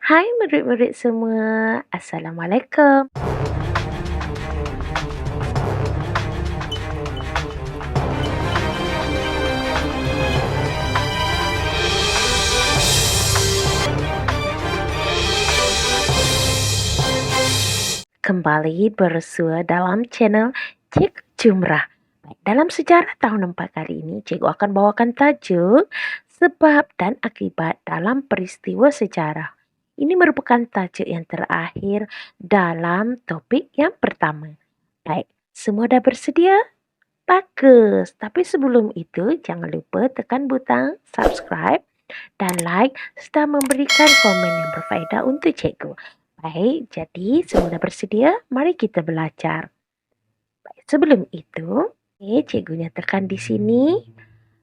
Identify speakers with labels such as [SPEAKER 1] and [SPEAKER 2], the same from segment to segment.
[SPEAKER 1] Hai murid-murid semua, Assalamualaikum. Kembali bersua dalam channel Cik Jumrah. Baik, dalam sejarah tahun 4 kali ini, Cikgu akan bawakan tajuk sebab dan akibat dalam peristiwa sejarah. Ini merupakan tajuk yang terakhir dalam topik yang pertama. Baik, semua dah bersedia? Bagus. Tapi sebelum itu, jangan lupa tekan butang subscribe dan like serta memberikan komen yang berfaedah untuk cikgu. Baik, jadi semua dah bersedia? Mari kita belajar. Baik, sebelum itu, cikgu nyatakan di sini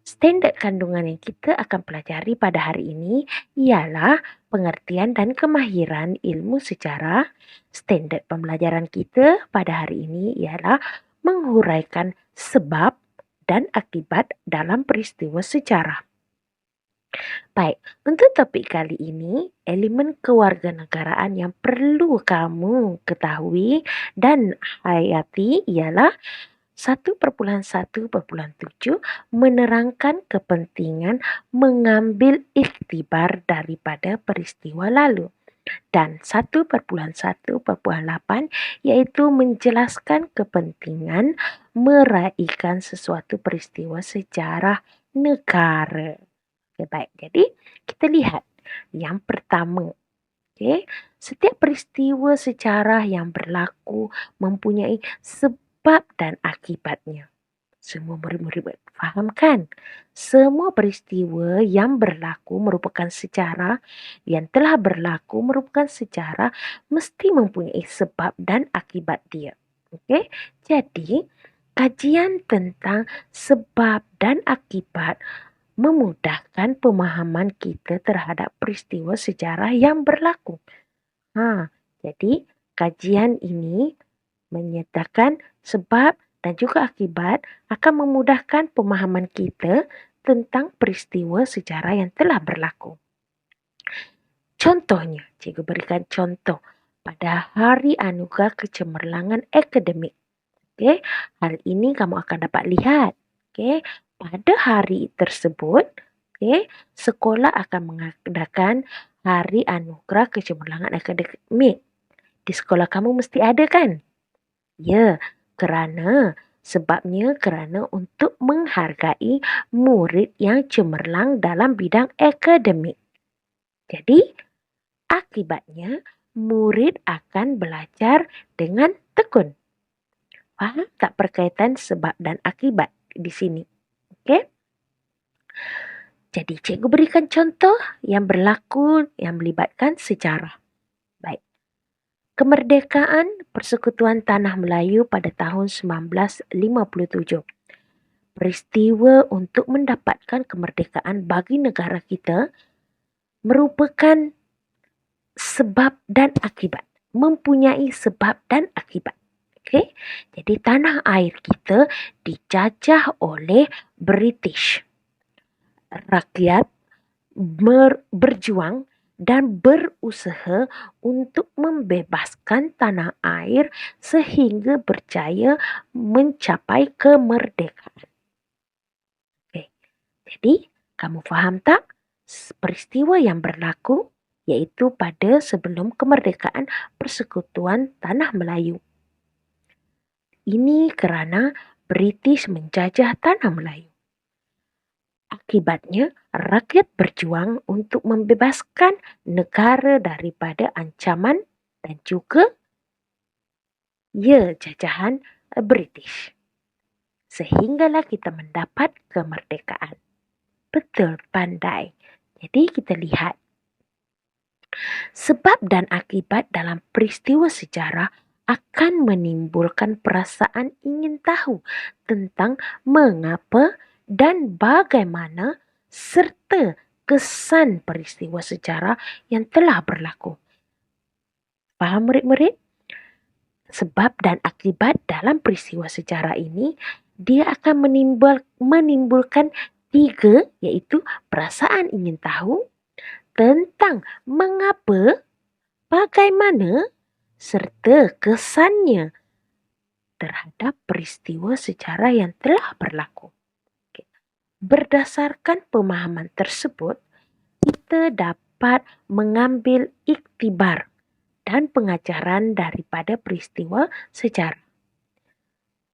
[SPEAKER 1] standard kandungan yang kita akan pelajari pada hari ini ialah pengertian dan kemahiran ilmu sejarah. Standard pembelajaran kita pada hari ini ialah menghuraikan sebab dan akibat dalam peristiwa sejarah. Baik, untuk topik kali ini, elemen kewarganegaraan yang perlu kamu ketahui dan hayati ialah 1.1.7 menerangkan kepentingan mengambil iktibar daripada peristiwa lalu. Dan 1.1.8 iaitu menjelaskan kepentingan meraihkan sesuatu peristiwa sejarah negara. Okay, baik, jadi kita lihat yang pertama. Okay, setiap peristiwa sejarah yang berlaku mempunyai sebab dan akibatnya. Semua murid-murid faham kan? Semua peristiwa yang berlaku merupakan sejarah, yang telah berlaku merupakan sejarah, mesti mempunyai sebab dan akibat dia. Okay? Jadi, kajian tentang sebab dan akibat memudahkan pemahaman kita terhadap peristiwa sejarah yang berlaku. Jadi, kajian ini menyatakan sebab dan juga akibat akan memudahkan pemahaman kita tentang peristiwa sejarah yang telah berlaku. Contohnya, cikgu berikan contoh pada Hari Anugerah Kecemerlangan Akademik. Okay, hal ini kamu akan dapat lihat. Okay, pada hari tersebut, okay, sekolah akan mengadakan Hari Anugerah Kecemerlangan Akademik. Di sekolah kamu mesti ada kan? Ya, sebabnya kerana untuk menghargai murid yang cemerlang dalam bidang akademik. Jadi, akibatnya murid akan belajar dengan tekun. Faham tak perkaitan sebab dan akibat di sini? Okey? Jadi, cikgu berikan contoh yang berlaku yang melibatkan sejarah. Baik. Kemerdekaan Persekutuan Tanah Melayu pada tahun 1957. Peristiwa untuk mendapatkan kemerdekaan bagi negara kita merupakan sebab dan akibat. Mempunyai sebab dan akibat. Okay? Jadi tanah air kita dijajah oleh British. Rakyat berjuang dan berusaha untuk membebaskan tanah air sehingga berjaya mencapai kemerdekaan. Okay. Jadi, kamu faham tak peristiwa yang berlaku iaitu pada sebelum kemerdekaan Persekutuan Tanah Melayu. Ini kerana British menjajah tanah Melayu. Akibatnya, rakyat berjuang untuk membebaskan negara daripada ancaman dan juga jajahan British. Sehinggalah kita mendapat kemerdekaan. Betul, pandai. Jadi kita lihat. Sebab dan akibat dalam peristiwa sejarah akan menimbulkan perasaan ingin tahu tentang mengapa dan bagaimana serta kesan peristiwa sejarah yang telah berlaku. Faham murid-murid? Sebab dan akibat dalam peristiwa sejarah ini, dia akan menimbulkan 3, iaitu perasaan ingin tahu tentang mengapa bagaimana serta kesannya terhadap peristiwa sejarah yang telah berlaku. Berdasarkan pemahaman tersebut, kita dapat mengambil iktibar dan pengajaran daripada peristiwa sejarah.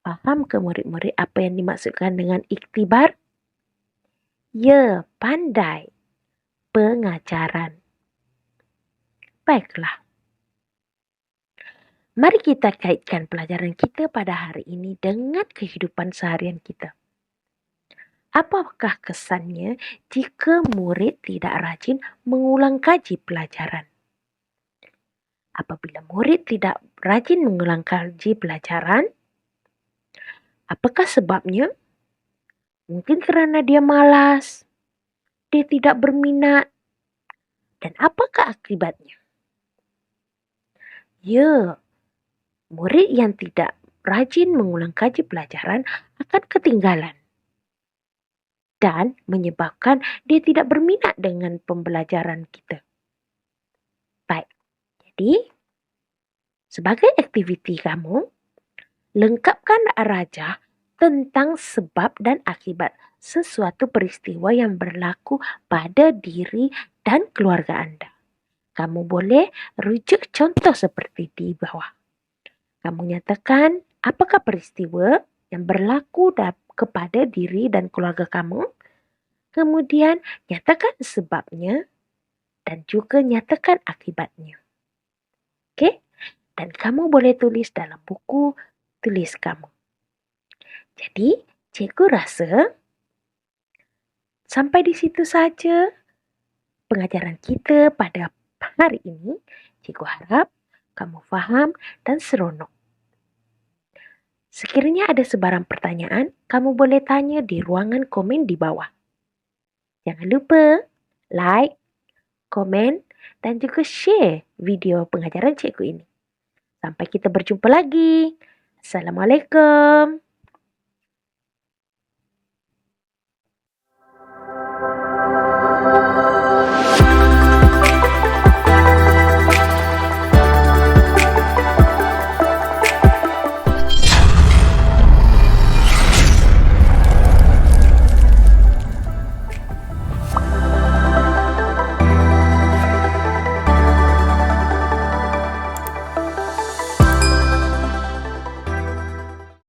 [SPEAKER 1] Faham ke murid-murid apa yang dimaksudkan dengan iktibar? Ya, pandai. Pengajaran. Baiklah. Mari kita kaitkan pelajaran kita pada hari ini dengan kehidupan seharian kita. Apakah kesannya jika murid tidak rajin mengulang kaji pelajaran? Apabila murid tidak rajin mengulang kaji pelajaran, apakah sebabnya? Mungkin kerana dia malas, dia tidak berminat, dan apakah akibatnya? Ya, murid yang tidak rajin mengulang kaji pelajaran akan ketinggalan dan menyebabkan dia tidak berminat dengan pembelajaran kita. Baik, jadi sebagai aktiviti kamu, lengkapkan rajah tentang sebab dan akibat sesuatu peristiwa yang berlaku pada diri dan keluarga Anda. Kamu boleh rujuk contoh seperti di bawah. Kamu nyatakan apakah peristiwa yang berlaku kepada diri dan keluarga kamu. Kemudian nyatakan sebabnya dan juga nyatakan akibatnya. Okey? Dan kamu boleh tulis dalam buku tulis kamu. Jadi, cikgu rasa sampai di situ saja pengajaran kita pada hari ini. Cikgu harap kamu faham dan seronok. Sekiranya ada sebarang pertanyaan, kamu boleh tanya di ruangan komen di bawah. Jangan lupa like, komen, dan juga share video pengajaran cikgu ini. Sampai kita berjumpa lagi. Assalamualaikum.